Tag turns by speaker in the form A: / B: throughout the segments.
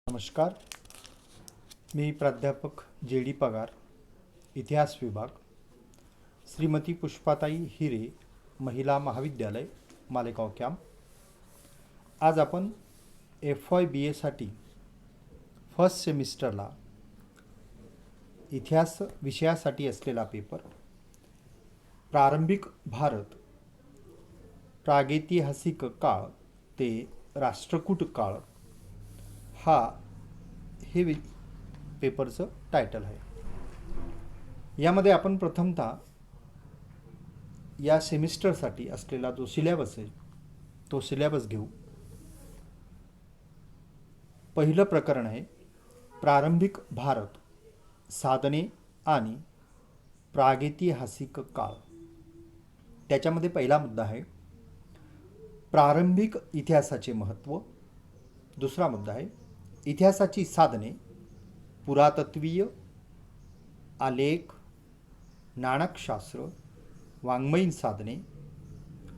A: नमस्कार. मी प्राध्यापक JD पगार, इतिहास विभाग, श्रीमती पुष्पाताई हिरे महिला महाविद्यालय मालेगाव कॅम्प. आज आपण FY BA फर्स्ट सेमिस्टरला इतिहास विषयासाठी असलेला पेपर प्रारंभिक भारत, प्रागैतिहासिक काळ ते राष्ट्रकूट काळ हे पेपरचं टायटल आहे. यामध्ये आपण प्रथमतः या सेमिस्टरसाठी असलेला जो सिलेबस आहे तो सिलेबस घेऊ. पहिलं प्रकरण आहे प्रारंभिक भारत, साधने आणि प्रागैतिहासिक काळ. त्याच्यामध्ये पहिला मुद्दा आहे प्रारंभिक इतिहासाचे महत्त्व. दुसरा मुद्दा आहे इतिहासाची साधने, पुरातत्वीय, आलेख, नाणकशास्त्र, वाङ्मयीन साधने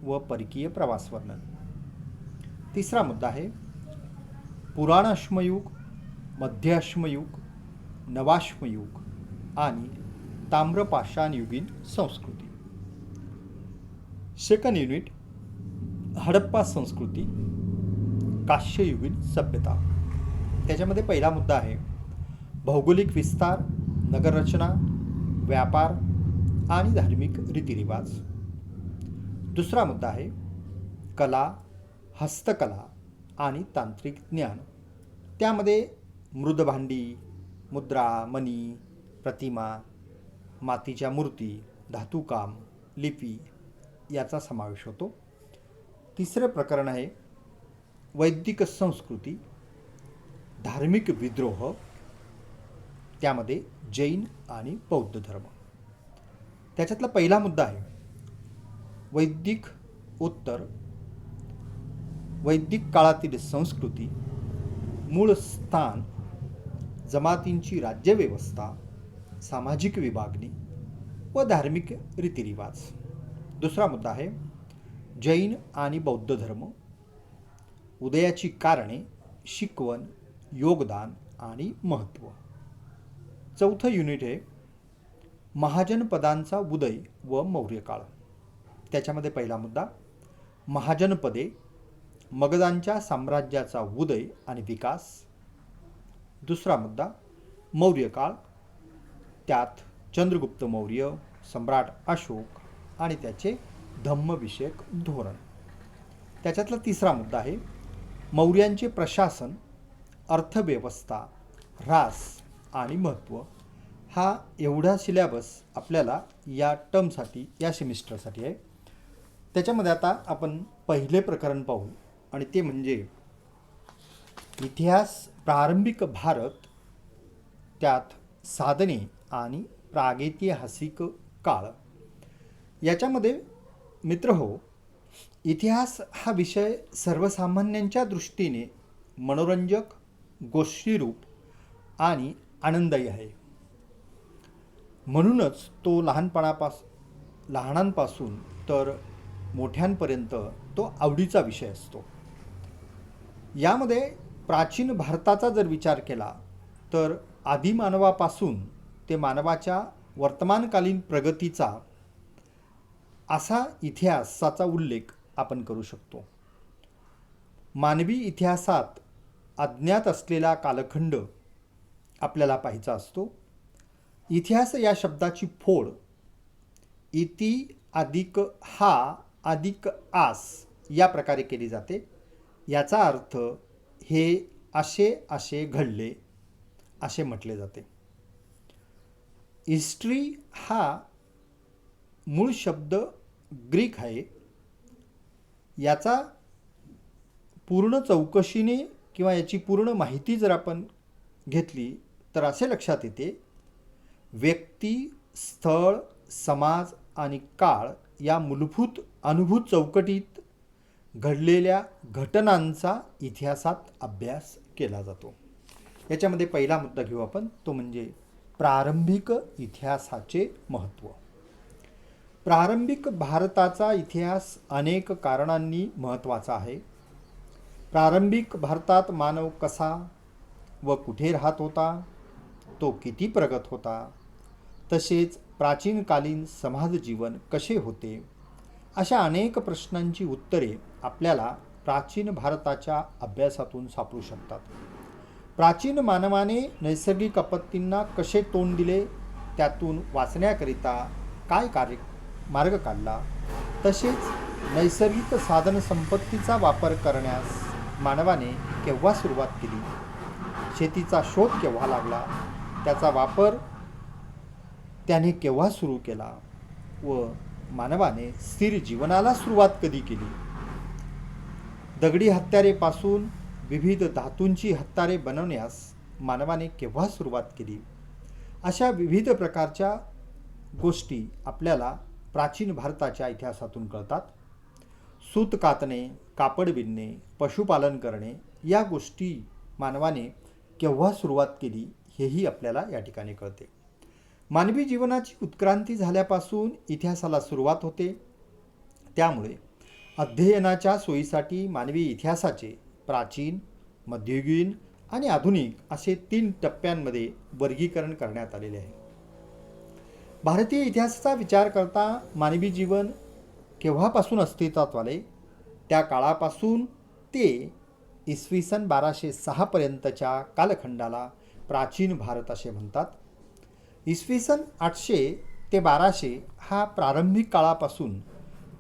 A: व परकीय प्रवास वर्णन. तिसरा मुद्दा आहे पुराणाश्मयुग, मध्याश्मयुग, नवाश्मयुग आणि ताम्रपाषाणयुगीन संस्कृती. सेकंड युनिट हडप्पा संस्कृती, कांस्ययुगीन सभ्यता. त्याच्यामध्ये पहिला मुद्दा आहे भौगोलिक विस्तार, नगररचना, व्यापार आणि धार्मिक रीतिरिवाज. दुसरा मुद्दा आहे कला, हस्तकला आणि तांत्रिक ज्ञान. त्यामध्ये मृदभांडी, मुद्रा, मणी, प्रतिमा, मातीच्या मूर्ती, धातुकाम, लिपी याचा समावेश होतो. तिसरे प्रकरण आहे वैदिक संस्कृती, धार्मिक विद्रोह, त्यामध्ये जैन आणि बौद्ध धर्म. त्याच्यातला पहिला मुद्दा आहे वैदिक उत्तर, वैदिक काळातील संस्कृती, मूळ स्थान, जमातींची राज्यव्यवस्था, सामाजिक विभागणी व धार्मिक रीतिरिवाज. दुसरा मुद्दा आहे जैन आणि बौद्ध धर्म, उदयाची कारणे, शिकवण, योगदान आणि महत्त्व. चौथं युनिट आहे महाजनपदांचा उदय व मौर्य काळ. त्याच्यामध्ये पहिला मुद्दा महाजनपदे, मगधांच्या साम्राज्याचा उदय आणि विकास. दुसरा मुद्दा मौर्य काळ, त्यात चंद्रगुप्त मौर्य, सम्राट अशोक आणि त्याचे धम्मविषयक धोरण. त्याच्यातला तिसरा मुद्दा आहे मौर्यांचे प्रशासन, अर्थव्यवस्था, ऱ्हास आणि महत्त्व. हा एवढा सिलेबस आपल्याला या टर्मसाठी, या सेमिस्टरसाठी आहे. त्याच्यामध्ये आता आपण पहिले प्रकरण पाहू आणि ते म्हणजे इतिहास प्रारंभिक भारत, त्यात साधने आणि प्रागैतिहासिक काळ. याच्यामध्ये मित्रहो, इतिहास हा विषय सर्वसामान्यांच्या दृष्टीने मनोरंजक, गोष्टीरूप आणि आनंददायी आहे. म्हणूनच तो लहानांपासून तर मोठ्यांपर्यंत तो आवडीचा विषय असतो. यामध्ये प्राचीन भारताचा जर विचार केला तर आदिमानवापासून ते मानवाच्या वर्तमानकालीन प्रगतीचा असा इतिहासाचा उल्लेख आपण करू शकतो. मानवी इतिहासात अज्ञात असलेला कालखंड आपल्याला पाहायचा असतो. इतिहास या शब्दाची फोड इति अधिक हा अधिक आस या प्रकारे केली जाते. याचा अर्थ हे असे घडले असे म्हटले जाते. हिस्ट्री हा मूळ शब्द ग्रीक आहे. याचा पूर्ण चौकशीने किंवा याची पूर्ण माहिती जर आपण घेतली तर असे लक्षात येते व्यक्ती, स्थळ, समाज आणि काळ या मूलभूत अनुभूत चौकटीत घडलेल्या घटनांचा इतिहासात अभ्यास केला जातो. याच्यामध्ये पहिला मुद्दा घेऊ आपण, तो म्हणजे प्रारंभिक इतिहासाचे महत्त्व. प्रारंभिक भारताचा इतिहास अनेक कारणांनी महत्त्वाचा आहे. प्रारंभिक भारतात मानव कसा, व कुठे राहत होता, तो किती प्रगत होता, तसेच प्राचीनकालीन समाज जीवन कसे होते, अशा अनेक प्रश्नांची उत्तरे आपल्याला प्राचीन भारताच्या अभ्यासातून सापडू शकतात. प्राचीन मानवाने नैसर्गिक आपत्तींना कसे तोंड दिले, त्यातून वाचण्याकरिता काय मार्ग काढला, तसेच नैसर्गिक साधनसंपत्तीचा वापर करण्यास मानवाने केव्हा सुरुवात केली, शेतीचा शोध केव्हा लागला, त्याचा वापर त्याने केव्हा सुरू केला व मानवाने स्थिर जीवनाला सुरुवात कधी केली, दगडी हत्यारेपासून विविध धातूंची हत्यारे बनवण्यास मानवाने केव्हा सुरुवात केली, अशा विविध प्रकारच्या गोष्टी आपल्याला प्राचीन भारताच्या इतिहासातून कळतात. सूत कातणे, कापड विणणे, पशुपालन करणे या गोष्टी मानवाने केव्हा सुरुवात केली हेही आपल्याला या ठिकाणी कळते. मानवी जीवनाची उत्क्रांती झाल्यापासून इतिहासाला सुरुवात होते. त्यामुळे अध्ययनाच्या सोयीसाठी मानवी इतिहासाचे प्राचीन, मध्ययुगीन आणि आधुनिक असे 3 टप्प्यांमध्ये वर्गीकरण करण्यात आलेले आहे. भारतीय इतिहासाचा विचार करता मानवी जीवन केव्हापासून अस्तित्वात आले, त्या काळापासून ते इसवी सन 1206 पर्यंतच्या कालखंडाला प्राचीन भारत असे म्हणतात. इसवी सन 800 ते 1200 हा प्रारंभिक काळापासून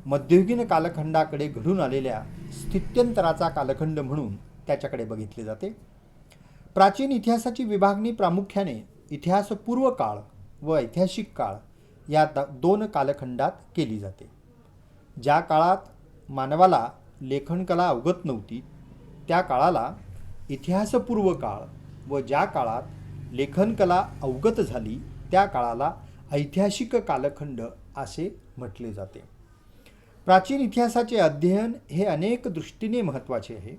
A: मध्ययुगीन कालखंडाकडे घडून आलेल्या स्थित्यंतराचा कालखंड म्हणून त्याच्याकडे बघितले जाते. प्राचीन इतिहासाची विभागणी प्रामुख्याने इतिहासपूर्व काळ व ऐतिहासिक काळ या 2 कालखंडात केली जाते. ज्या काळात मानवाला लेखनकला अवगत नव्हती त्या काळाला इतिहासपूर्व काळ व ज्या काळात लेखनकला अवगत झाली त्या काळाला ऐतिहासिक कालखंड असे म्हटले जाते. प्राचीन इतिहासाचे अध्ययन हे अनेक दृष्टीने महत्त्वाचे आहे,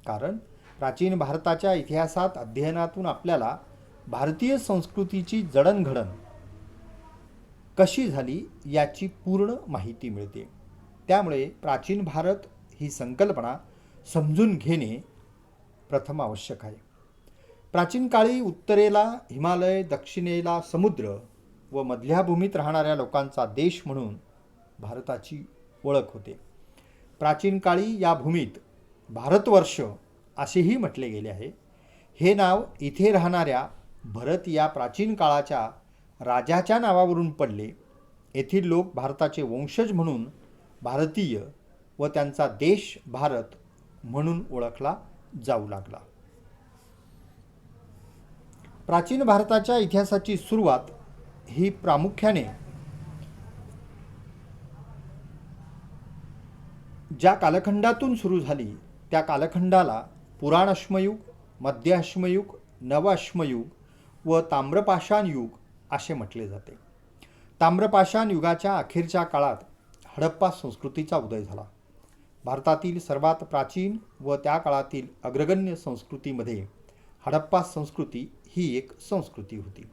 A: कारण प्राचीन भारताच्या इतिहासात अध्ययनातून आपल्याला भारतीय संस्कृतीची जडणघडण कशी झाली याची पूर्ण माहिती मिळते. त्यामुळे प्राचीन भारत ही संकल्पना समजून घेणे प्रथम आवश्यक आहे. प्राचीन काळी उत्तरेला हिमालय, दक्षिणेला समुद्र व मधल्या भूमीत राहणाऱ्या लोकांचा देश म्हणून भारताची ओळख होते. प्राचीन काळी या भूमीत भारतवर्ष असेही म्हटले गेले आहे. हे नाव इथे राहणाऱ्या भरत या प्राचीन काळाच्या राजाच्या नावावरून पडले. येथील लोक भारताचे वंशज म्हणून भारतीय व त्यांचा देश भारत म्हणून ओळखला जाऊ लागला. प्राचीन भारताच्या इतिहासाची सुरुवात ही प्रामुख्याने ज्या कालखंडातून सुरू झाली त्या कालखंडाला पुराण अश्मयुग, मध्य अश्मयुग, नव अश्मयुग व ताम्रपाषाण युग असे म्हटले जाते. ताम्रपाषाण युगाच्या अखेरच्या काळात हडप्पा संस्कृतीचा उदय झाला. भारतातील सर्वात प्राचीन व त्या काळातील अग्रगण्य संस्कृतीमध्ये हडप्पा संस्कृती ही एक संस्कृती होती.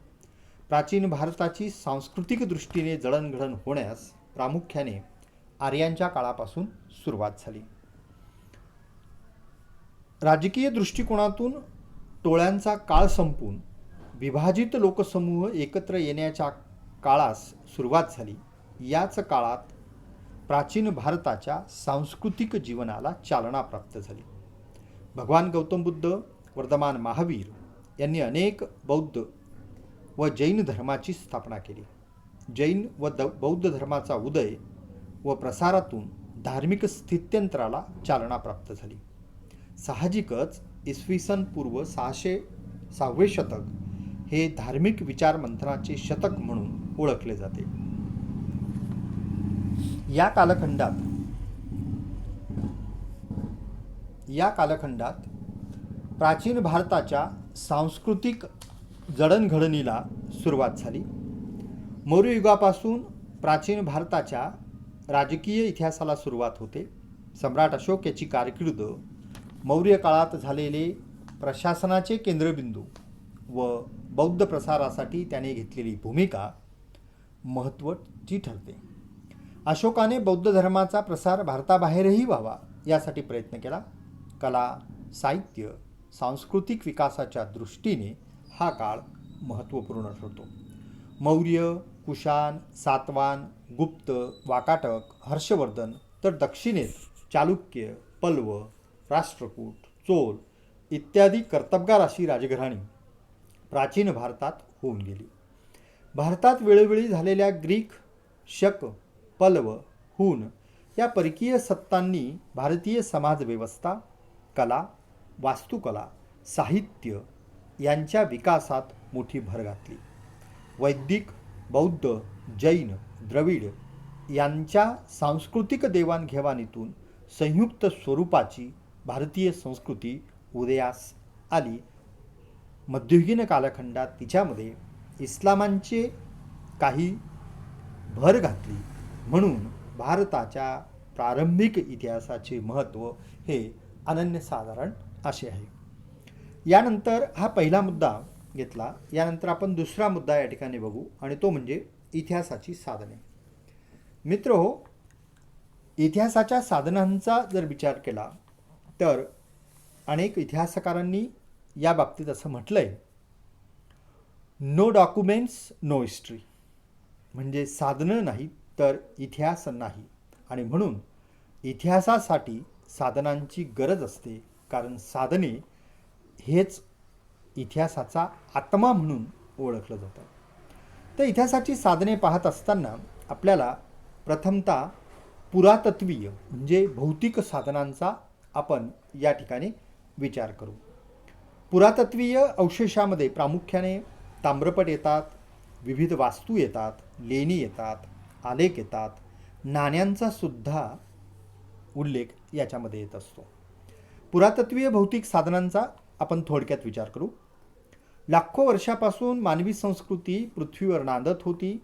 A: प्राचीन भारताची सांस्कृतिक दृष्टीने जडणघडण होण्यास प्रामुख्याने आर्यांच्या काळापासून सुरुवात झाली. राजकीय दृष्टिकोनातून टोळ्यांचा काळ संपून विभाजित लोकसमूह एकत्र येण्याच्या काळास सुरुवात झाली. याच काळात प्राचीन भारताच्या सांस्कृतिक जीवनाला चालना प्राप्त झाली. भगवान गौतम बुद्ध, वर्धमान महावीर यांनी अनेक बौद्ध व जैन धर्माची स्थापना केली. जैन व बौद्ध धर्माचा उदय व प्रसारातून धार्मिक स्थित्यंतराला चालना प्राप्त झाली. साहजिकच इसवी सन पूर्व 600 शतक हे धार्मिक विचार मंथनाचे शतक म्हणून ओळखले जाते. या कालखंडात प्राचीन भारताच्या सांस्कृतिक जडणघडणीला सुरुवात झाली. मौर्य युगापासून प्राचीन भारताच्या राजकीय इतिहासाला सुरुवात होते. सम्राट अशोक याची कारकीर्द मौर्य काळात झालेले प्रशासनाचे केंद्रबिंदू व बौद्ध प्रसारासाठी त्याने घेतलेली भूमिका महत्त्वाची ठरते. अशोकाने बौद्ध धर्माचा प्रसार भारताबाहेरही व्हावा यासाठी प्रयत्न केला. कला, साहित्य, सांस्कृतिक विकासाच्या दृष्टीने हा काळ महत्त्वपूर्ण ठरतो. मौर्य, कुशाण, सातवाहन, गुप्त, वाकाटक, हर्षवर्धन, तर दक्षिणेत चालुक्य, पल्लव, राष्ट्रकूट, चोल इत्यादी कर्तबगार अशी राजघराणी प्राचीन भारतात होऊन गेली. भारतात वेळोवेळी झालेल्या ग्रीक, शक, पल्लव, हून या परकीय सत्तांनी भारतीय समाजव्यवस्था, कला, वास्तुकला, साहित्य यांच्या विकासात मोठी भर घातली. वैदिक, बौद्ध, जैन, द्रविड यांच्या सांस्कृतिक देवाणघेवाणीतून संयुक्त स्वरूपाची भारतीय संस्कृती उदयास आली. मध्ययुगीन कालखंडात तिच्यामध्ये इस्लामांचे काही भर घातली, म्हणून भारताच्या प्रारंभिक इतिहासाचे महत्त्व हे अनन्यसाधारण असे आहे. यानंतर हा पहिला मुद्दा घेतला. यानंतर आपण दुसरा मुद्दा या ठिकाणी बघू आणि तो म्हणजे इतिहासाची साधने. मित्रहो, इतिहासाच्या साधनांचा जर विचार केला तर अनेक इतिहासकारांनी या बाबतीत असं म्हटलं आहे, नो डॉक्युमेंट्स नो हिस्ट्री, म्हणजे साधनं नाही तर इतिहास नाही. आणि म्हणून इतिहासासाठी साधनांची गरज असते, कारण साधने हेच इतिहासाचा आत्मा म्हणून ओळखलं जातं. तर इतिहासाची साधने पाहत असताना आपल्याला प्रथमतः पुरातत्वीय म्हणजे भौतिक साधनांचा आपण या ठिकाणी विचार करू. पुरातत्वीय अवशेषामध्ये प्रामुख्याने ताम्रपट येतात, विविध वास्तू येतात, लेणी येतात, आलेख येतात, नाण्यांचा सुद्धा उल्लेख याच्यामध्ये येत असतो. पुरातत्वीय भौतिक साधनांचा आपण थोडक्यात विचार करू. लाखो वर्षापासून मानवी संस्कृती पृथ्वीवर नांदत होती.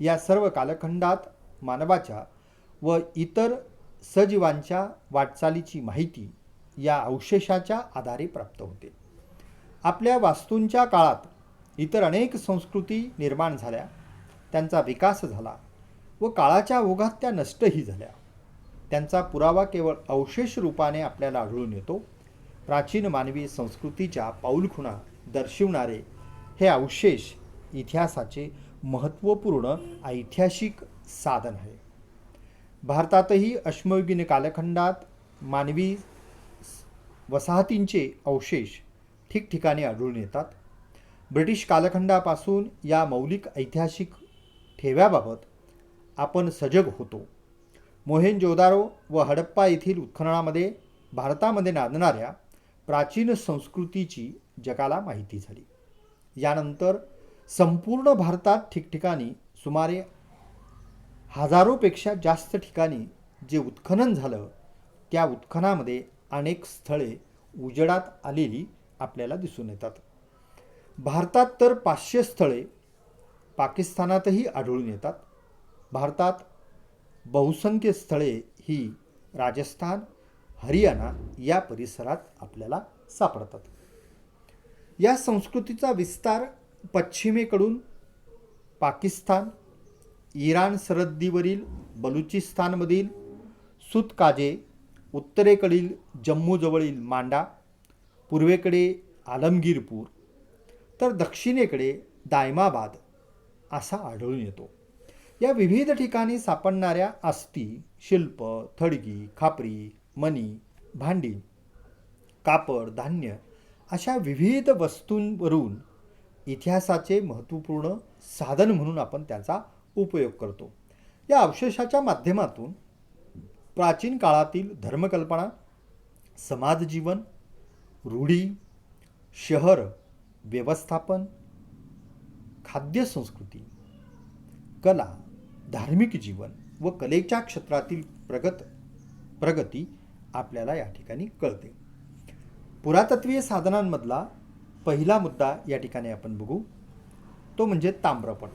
A: या सर्व कालखंडात मानवाच्या व इतर सजीवांच्या वाटचालीची माहिती या अवशेषाच्या आधारे प्राप्त होते. आपल्या वास्तूंच्या काळात इतर अनेक संस्कृती निर्माण झाल्या, त्यांचा विकास झाला व काळाच्या ओघात त्या नष्टही झाल्या. त्यांचा पुरावा केवळ अवशेष रूपाने आपल्याला आढळून येतो. प्राचीन मानवी संस्कृतीच्या पाऊलखुणा दर्शवणारे हे अवशेष इतिहासाचे महत्त्वपूर्ण ऐतिहासिक साधन आहे. भारतातही अश्मयुगीन कालखंडात मानवी वसाहतींचे अवशेष ठिकठिकाणी आढळून येतात. ब्रिटिश कालखंडापासून या मौलिक ऐतिहासिक ठेव्याबाबत आपण सजग होतो. मोहेंजोदारो व हडप्पा येथील उत्खननामध्ये भारतामध्ये नांदणाऱ्या प्राचीन संस्कृतीची जगाला माहिती झाली. यानंतर संपूर्ण भारतात ठिकठिकाणी सुमारे हजारोपेक्षा जास्त ठिकाणी जे उत्खनन झालं, त्या उत्खनामध्ये अनेक स्थळे उजेडात आलेली आपल्याला दिसून येतात. भारतात तर 500 स्थळे पाकिस्तानातही आढळून येतात. भारतात बहुसंख्य स्थळे ही राजस्थान, हरियाणा या परिसरात आपल्याला सापडतात. या संस्कृतीचा विस्तार पश्चिमेकडून पाकिस्तान, इराण सरहद्दीवरील बलुचिस्तानमधील सुतकाजे, उत्तरेकडील जम्मूजवळील मांडा, पूर्वेकडे आलमगीरपूर, तर दक्षिणेकडे दायमाबाद असा आढळून येतो. या विविध ठिकाणी सापडणाऱ्या अस्थी, शिल्प, थडगी, खापरी, मणी, भांडी, कापड, धान्य अशा विविध वस्तूंवरून इतिहासाचे महत्त्वपूर्ण साधन म्हणून आपण त्याचा उपयोग करतो. या अवशेषाच्या माध्यमातून प्राचीन काळातील धर्मकल्पना, समाजजीवन, रूढी, शहर व्यवस्थापन, खाद्यसंस्कृती, कला, धार्मिक जीवन व कलेच्या क्षेत्रातील प्रगती आपल्याला या ठिकाणी कळते. पुरातत्वीय साधनांमधला पहिला मुद्दा या ठिकाणी आपण बघू, तो म्हणजे ताम्रपट.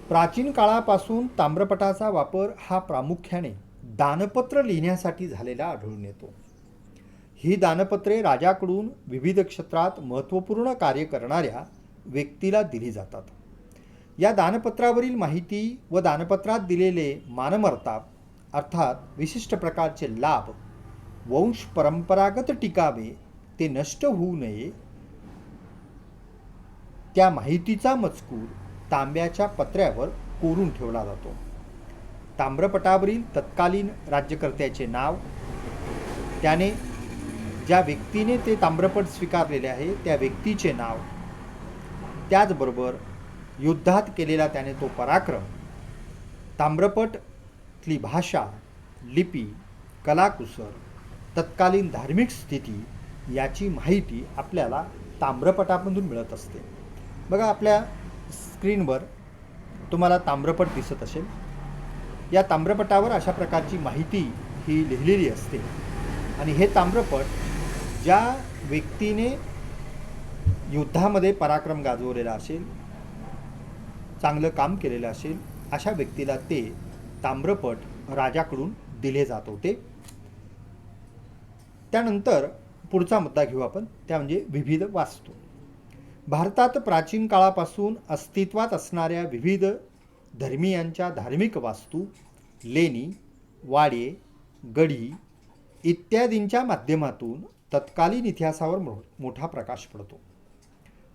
A: प्राचीन काळापासून ताम्रपटाचा वापर हा प्रामुख्याने दानपत्र लिहिण्यासाठी झालेला आढळून येतो. ही दानपत्रे राजाकडून विविध क्षेत्रात महत्त्वपूर्ण कार्य करणाऱ्या व्यक्तीला दिली जातात. या दानपत्रावरील माहिती व दानपत्रात दिलेले मानमत्ता अर्थात विशिष्ट प्रकारचे लाभ वंश परंपरागत टिकावे ते नष्ट होऊ नये त्या माहितीचा मजकूर तांब्याच्या पत्र्यावर कोरून ठेवला जातो. ताम्रपटावरील तत्कालीन राज्यकर्त्याचे नाव, त्याने ज्या व्यक्तीने ते ताम्रपट स्वीकारलेले आहे त्या व्यक्तीचे नाव, त्याचबरोबर युद्धात केलेला त्याने तो पराक्रम, ताम्रपटली भाषा, लिपी, कलाकुसर, तत्कालीन धार्मिक स्थिती याची माहिती आपल्याला ताम्रपटामधून मिळत असते. बघा, आपल्या स्क्रीनवर तुम्हाला ताम्रपट दिसत असेल. या ताम्रपटावर अशा प्रकारची माहिती ही लिहिलेली असते आणि हे ताम्रपट ज्या व्यक्तीने युद्धामध्ये पराक्रम गाजवलेला असेल, चांगलं काम केलेलं असेल, अशा व्यक्तीला ते ताम्रपट राजाकडून दिले जात होते. त्यानंतर पुढचा मुद्दा घेऊ आपण, त्या म्हणजे विविध वास्तू. भारतात प्राचीन काळापासून अस्तित्वात असणाऱ्या विविध धर्मीयांच्या धार्मिक वास्तू, लेणी, वाडे, गढी इत्यादींच्या माध्यमातून तत्कालीन इतिहासावर मोठा प्रकाश पडतो.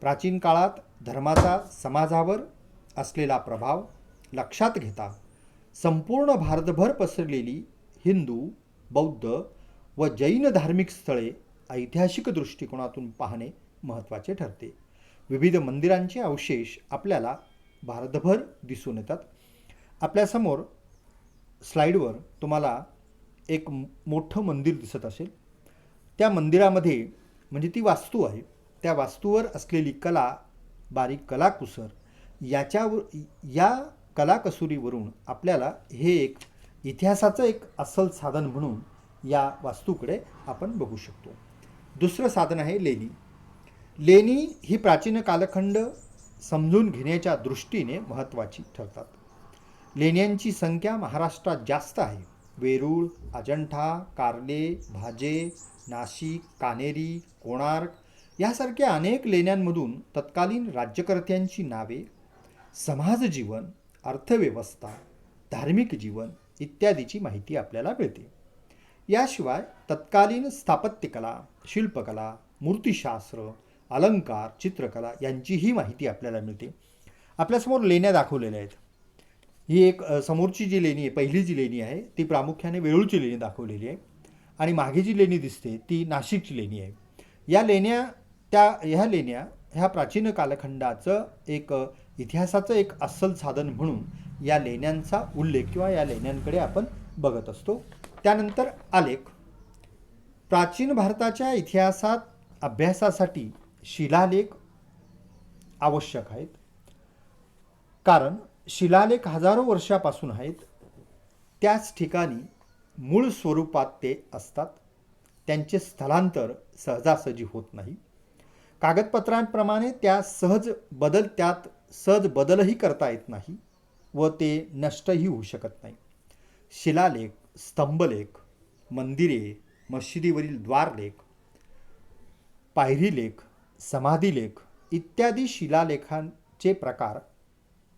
A: प्राचीन काळात धर्माचा समाजावर असलेला प्रभाव लक्षात घेता संपूर्ण भारतभर पसरलेली हिंदू, बौद्ध व जैन धार्मिक स्थळे ऐतिहासिक दृष्टिकोनातून पाहणे महत्त्वाचे ठरते. विविध मंदिरांचे अवशेष आपल्याला भारतभर दिसून येतात. आपल्यासमोर स्लाईडवर तुम्हाला एक मोठं मंदिर दिसत असेल. त्या मंदिरामध्ये म्हणजे ती वास्तू आहे, त्या वास्तूवर असलेली कला, बारीक कलाकुसर या कलाकसुरीवरून आपल्याला हे एक इतिहासाचं एक अस्सल साधन म्हणून या वास्तूकडे आपण बघू शकतो. दुसरं साधन आहे लेणी. लेणी ही प्राचीन कालखंड समजून घेण्याच्या दृष्टीने महत्त्वाची ठरतात. लेण्यांची संख्या महाराष्ट्रात जास्त आहे. वेरूळ, अजंठा, कार्ले, भाजे, नाशिक, कानेरी, कोणार्क यासारख्या अनेक लेण्यांमधून तत्कालीन राज्यकर्त्यांची नावे, समाजजीवन, अर्थव्यवस्था, धार्मिक जीवन इत्यादीची माहिती आपल्याला मिळते. याशिवाय तत्कालीन स्थापत्यकला, शिल्पकला, मूर्तिशास्त्र, अलंकार, चित्रकला यांचीही माहिती आपल्याला मिळते. आपल्यासमोर लेण्या दाखवलेल्या आहेत. ही एक समोरची जी लेणी आहे, पहिली जी लेणी आहे ती प्रामुख्याने वेरूळची लेणी दाखवलेली आहे आणि मागे जी लेणी दिसते ती नाशिकची लेणी आहे. ह्या लेण्या ह्या प्राचीन कालखंडाचं एक इतिहासाचं एक अस्सल साधन म्हणून या लेण्यांचा उल्लेख किंवा या लेण्यांकडे आपण बघत असतो. त्यानंतर आलेख. प्राचीन भारताच्या इतिहासात अभ्यासासाठी शिलालेख आवश्यक आहेत, कारण शिलालेख हजारो वर्षापासून आहेत. त्याच ठिकाणी मूळ स्वरूपात ते असतात. त्यांचे स्थलांतर सहजासहजी होत नाही. कागदपत्रांप्रमाणे त्यात सहज बदलही करता येत नाही व ते नष्टही होऊ शकत नाही. शिलालेख, स्तंभलेख, मंदिरे, मशिदीवरील द्वारलेख, पायरीलेख, समाधीलेख इत्यादी शिलालेखांचे प्रकार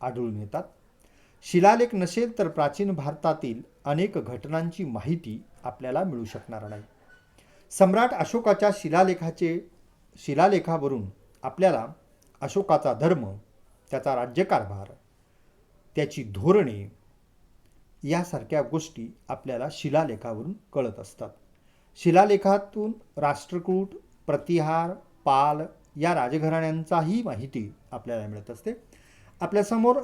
A: आढळून येतात. शिलालेख नसेल तर प्राचीन भारतातील अनेक घटनांची माहिती आपल्याला मिळू शकणार नाही. सम्राट अशोकाच्या शिलालेखावरून आपल्याला अशोकाचा धर्म, त्याचा राज्यकारभार, त्याची धोरणे यासारख्या गोष्टी आपल्याला शिलालेखावरून कळत असतात. शिलालेखातून राष्ट्रकूट, प्रतिहार, पाल या राजघराण्यांचाही माहिती आपल्याला मिळत असते. आपल्यासमोर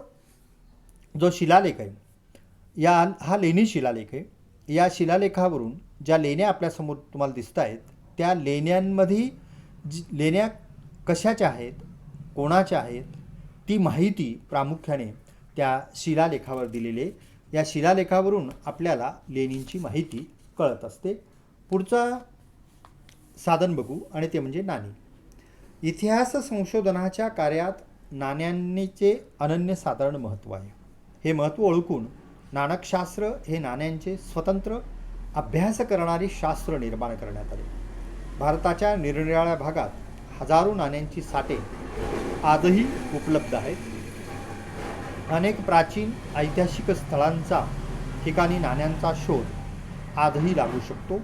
A: जो शिलालेख आहे हा लेणी शिलालेख आहे. या शिलालेखावरून ज्या लेण्या आपल्यासमोर तुम्हाला दिसत आहेत त्या लेण्यांमध्ये लेण्या कशाच्या आहेत, कोणाच्या आहेत, ती माहिती प्रामुख्याने त्या शिलालेखावर दिलेली आहे. या शिलालेखावरून आपल्याला लेणींची माहिती कळत असते. पुढचा साधन बघू आणि ते म्हणजे नाणी. इतिहास संशोधनाच्या कार्यात नाण्यांचे अनन्यसाधारण महत्त्व आहे. हे महत्त्व ओळखून नाणकशास्त्र हे नाण्यांचे स्वतंत्र अभ्यास करणारे शास्त्र निर्माण करण्यात आले. भारताच्या निरनिराळ्या भागात हजारो नाण्यांची साठे आजही उपलब्ध आहेत. अनेक प्राचीन ऐतिहासिक स्थळांचा ठिकाणी नाण्यांचा शोध आजही लागू शकतो.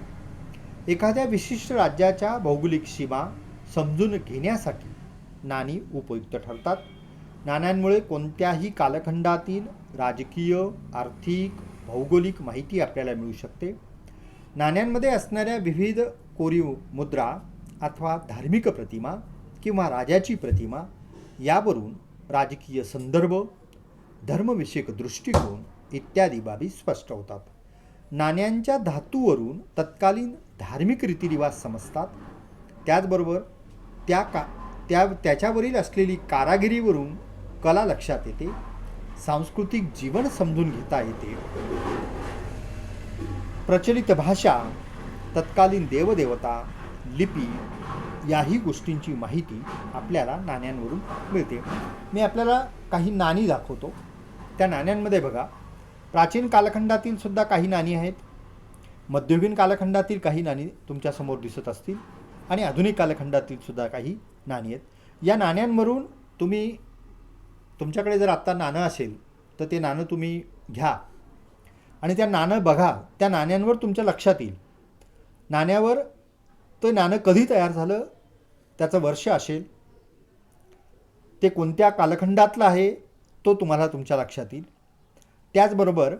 A: एखाद्या विशिष्ट राज्याच्या भौगोलिक सीमा समजून घेण्यासाठी नाणी उपयुक्त ठरतात. नाण्यांमुळे कोणत्याही कालखंडातील राजकीय, आर्थिक, भौगोलिक माहिती आपल्याला मिळू शकते. नाण्यांमध्ये असणाऱ्या विविध कोरीव मुद्रा अथवा धार्मिक प्रतिमा किंवा राजाची प्रतिमा यावरून राजकीय संदर्भ, धर्मविषयक दृष्टिकोन इत्यादी बाबी स्पष्ट होतात. नाण्यांच्या धातूवरून तत्कालीन धार्मिक रीतिरिवाज समजतात. त्याचबरोबर त्याच्यावरील असलेली कारागिरीवरून कला लक्षात येते. सांस्कृतिक जीवन समजून घेता येते. प्रचलित भाषा, तत्कालीन देवदेवता, लिपी याही गोष्टींची माहिती आपल्याला नाण्यांवरून मिळते. मी आपल्याला काही नाणी दाखवतो. त्या नाण्यांमध्ये बघा, प्राचीन कालखंडातील सुद्धा काही नाणी आहेत, मध्ययुगीन कालखंडातील काही नाणी तुमच्यासमोर दिसत असतील आणि आधुनिक कालखंडातील सुद्धा काही नाणी आहेत. या नाण्यांवरून तुमच्याकडे जर आत्ता नाणं असेल तर ते नाणं तुम्ही घ्या आणि त्या नाणं बघा. त्या नाण्यांवर तुमच्या लक्षात येईल, नाण्यावर ते नाणं कधी तयार झालं, त्याचं वर्ष असेल, ते कोणत्या कालखंडातलं आहे तो तुम्हाला तुमच्या लक्षात येईल. त्याचबरोबर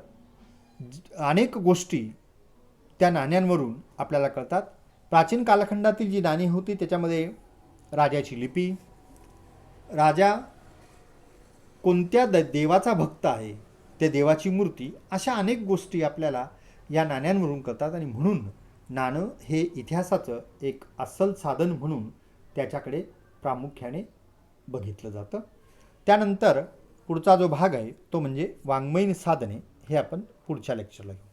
A: अनेक गोष्टी त्या नाण्यांवरून आपल्याला कळतात. प्राचीन कालखंडातील जी नाणी होती त्याच्यामध्ये राजाची लिपी, राजा कोणत्या देवाचा भक्त आहे, त्या देवाची मूर्ती, अशा अनेक गोष्टी आपल्याला या नाण्यांवरून कळतात. आणि म्हणून नाणं हे इतिहासाचं एक अस्सल साधन म्हणून त्याच्याकडे प्रामुख्याने बघितलं जातं. त्यानंतर पुढचा जो भाग आहे तो म्हणजे वाङ्मयीन साधने, हे आपण पुढच्या लेक्चरला घेऊ.